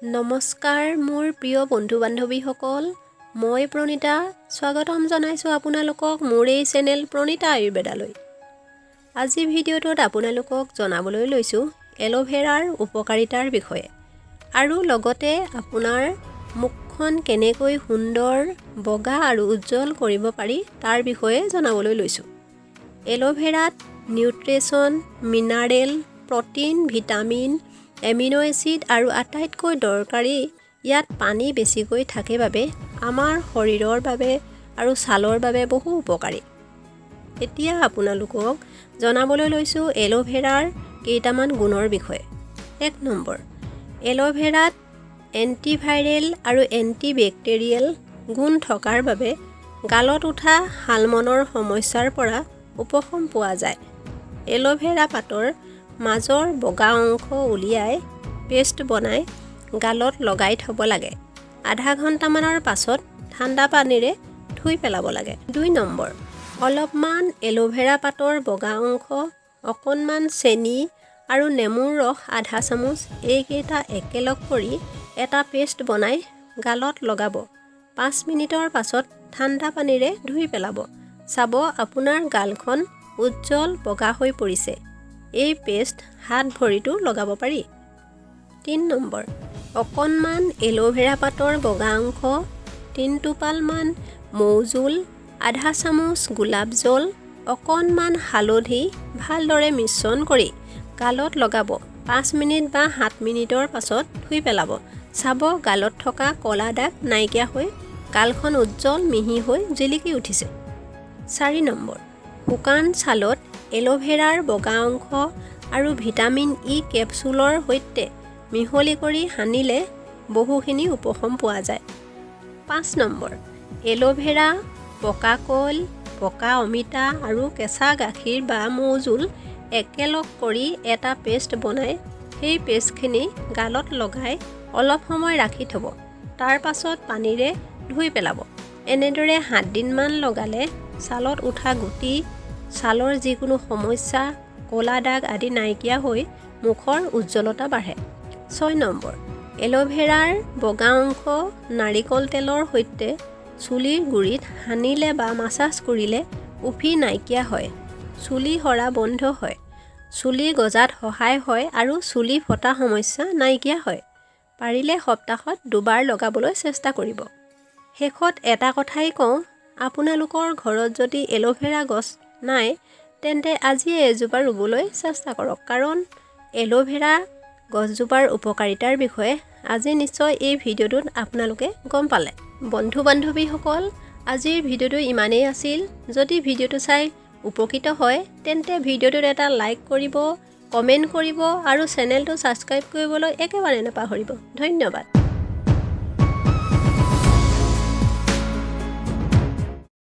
নমস্কাৰ মোৰ প্ৰিয় বন্ধু বান্ধৱীসকল, মই প্ৰণীতা স্বাগতম জনাইছোঁ আপোনালোকক মোৰ এই চেনেল প্ৰণীতা আয়ুৰ্বেদালৈ। আজি ভিডিঅ'টোত আপোনালোকক জনাবলৈ লৈছোঁ এল'ভেৰাৰ উপকাৰিতাৰ বিষয়ে আৰু লগতে আপোনাৰ মুখখন কেনেকৈ সুন্দৰ, বগা আৰু উজ্জ্বল কৰিব পাৰি তাৰ বিষয়ে জনাবলৈ লৈছোঁ। এল'ভেৰাত nutrition, mineral, protein, vitamin, amino acid আৰু আটাইতকৈ দৰকাৰী ইয়াত পানী বেছিকৈ থাকে বাবে আমাৰ শৰীৰৰ বাবে আৰু ছালৰ বাবে বহু উপকাৰী। এতিয়া আপোনালোকক জনাবলৈ লৈছোঁ এল'ভেৰাৰ কেইটামান গুণৰ বিষয়ে। 1 নম্বৰ, এল'ভেৰাত এণ্টিভাইৰেল আৰু এণ্টিবেক্টেৰিয়েল গুণ থকাৰ বাবে গালত উঠা শালমনৰ সমস্যাৰ পৰা উপশম পোৱা যায়। এল'ভেৰা পাতৰ মাজৰ বগা অংশ উলিয়াই পেষ্ট বনাই গালত লগাই থ'ব লাগে। আধা ঘণ্টামানৰ পাছত ঠাণ্ডা পানীৰে ধুই পেলাব লাগে। 2 নম্বৰ, অলপমান এল'ভেৰা পাতৰ বগা অংশ, অকণমান চেনি আৰু নেমুৰ ৰস আধা চামুচ এইকেইটা একেলগ কৰি এটা পেষ্ট বনাই গালত লগাব। 5 মিনিটৰ পাছত ঠাণ্ডা পানীৰে ধুই পেলাব। চাব আপোনাৰ গালখন উজ্জ্বল বগা হৈ পৰিছে। এই পেষ্ট হাত ভৰিতো লগাব পাৰি। 3 নম্বৰ, অকণমান এল'ভেৰা পাতৰ বগা অংশ, 3 টোপালমান মৌজোল, আধা চামুচ গোলাপ জল, অকণমান হালধি ভালদৰে মিশ্ৰণ কৰি গালত লগাব। 5 মিনিট বা 7 মিনিটৰ পাছত ধুই পেলাব। চাব গালত থকা ক'লা দাগ নাইকিয়া হৈ গালখন উজ্জ্বল মিহি হৈ জিলিকি উঠিছে। 4 নম্বৰ, শুকান ছালত এল'ভেৰাৰ বগা অংশ আৰু ভিটামিন ই কেপচুলৰ সৈতে মিহলি কৰি সানিলে বহুখিনি উপশম পোৱা যায়। 5 নম্বৰ, এল'ভেৰা, পকা কল, পকা অমিতা আৰু কেঁচা গাখীৰ বা মৌজোল একেলগ কৰি এটা পেষ্ট বনাই সেই পেষ্টখিনি গালত লগাই অলপ সময় ৰাখি থ'ব। তাৰ পাছত পানীৰে ধুই পেলাব। এনেদৰে 7 দিনমান লগালে ছালত উঠা গুটি, ছালৰ যিকোনো সমস্যা, ক'লা দাগ আদি নাইকিয়া হৈ মুখৰ উজ্জ্বলতা বাঢ়ে। 6 নম্বৰ, এল'ভেৰাৰ বগা অংশ নাৰিকল তেলৰ সৈতে চুলিৰ গুৰিত সানিলে বা মাছাজ কৰিলে উফি নাইকিয়া হয়, চুলি সৰা বন্ধ হয়, চুলি গজাত সহায় হয় আৰু চুলি ফটা সমস্যা নাইকিয়া হয়। পাৰিলে সপ্তাহত 2 বাৰ লগাবলৈ চেষ্টা কৰিব। শেষত এটা কথাই কওঁ, আপোনালোকৰ ঘৰত যদি এল'ভেৰা গছ নাই তেন্তে আজিয়ে এজোপা ৰুবলৈ চেষ্টা কৰক, কাৰণ এল'ভেৰা গছজোপাৰ উপকাৰিতাৰ বিষয়ে আজি নিশ্চয় এই ভিডিঅ'টোত আপোনালোকে গম পালে। বন্ধু বান্ধৱীসকল, আজিৰ ভিডিঅ'টো ইমানেই আছিল। যদি ভিডিঅ'টো চাই উপকৃত হয় তেন্তে ভিডিঅ'টোত এটা লাইক কৰিব, কমেণ্ট কৰিব আৰু চেনেলটো ছাবস্ক্ৰাইব কৰিবলৈ একেবাৰে নাপাহৰিব। ধন্যবাদ।